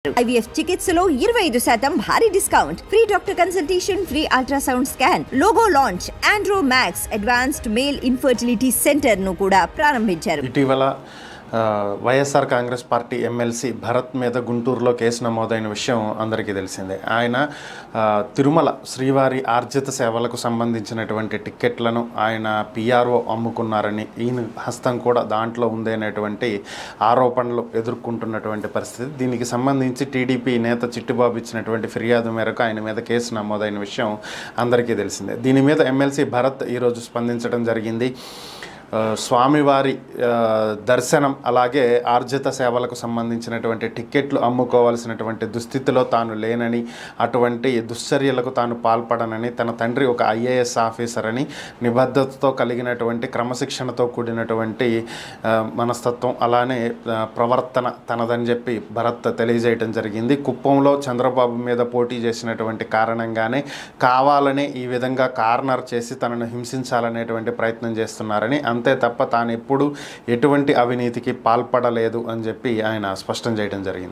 IVF చికిత్సలో 25% భారీ discount, free doctor consultation, free ultrasound scan, logo launch, Andro max advanced male infertility centre ను కూడా ప్రారంభించారు. ఇటీవల వైఎస్ఆర్ కాంగ్రెస్ పార్టీ ఎమ్మెల్సీ భరత్ మీద గుంటూరులో కేసు నమోదైన విషయం అందరికీ తెలిసిందే. ఆయన తిరుమల శ్రీవారి ఆర్జిత సేవలకు సంబంధించినటువంటి టిక్కెట్లను ఆయన పిఆర్ఓ అమ్ముకున్నారని, ఈయన హస్తం కూడా దాంట్లో ఉందనేటువంటి ఆరోపణలు ఎదుర్కొంటున్నటువంటి పరిస్థితి. దీనికి సంబంధించి టీడీపీ నేత చిట్టిబాబు ఇచ్చినటువంటి ఫిర్యాదు మేరకు ఆయన మీద కేసు నమోదైన విషయం అందరికీ తెలిసిందే. దీని మీద ఎమ్మెల్సీ భరత్ ఈరోజు స్పందించడం జరిగింది. స్వామివారి దర్శనం అలాగే ఆర్జిత సేవలకు సంబంధించినటువంటి టిక్కెట్లు అమ్ముకోవాల్సినటువంటి దుస్థితిలో తాను లేనని, అటువంటి దుశ్చర్యలకు తాను పాల్పడనని, తన తండ్రి ఒక ఐఏఎస్ ఆఫీసర్ అని, నిబద్ధతతో కలిగినటువంటి క్రమశిక్షణతో కూడినటువంటి మనస్తత్వం అలానే ప్రవర్తన తనదని చెప్పి భరత్ తెలియజేయడం జరిగింది. కుప్పంలో చంద్రబాబు మీద పోటీ చేసినటువంటి కారణంగానే కావాలనే ఈ విధంగా కార్నర్ చేసి తనను హింసించాలనేటువంటి ప్రయత్నం చేస్తున్నారని, అంతే తప్ప తాను ఎప్పుడు ఎటువంటి అవినీతికి పాల్పడలేదు అని చెప్పి ఆయన స్పష్టం చేయడం జరిగింది.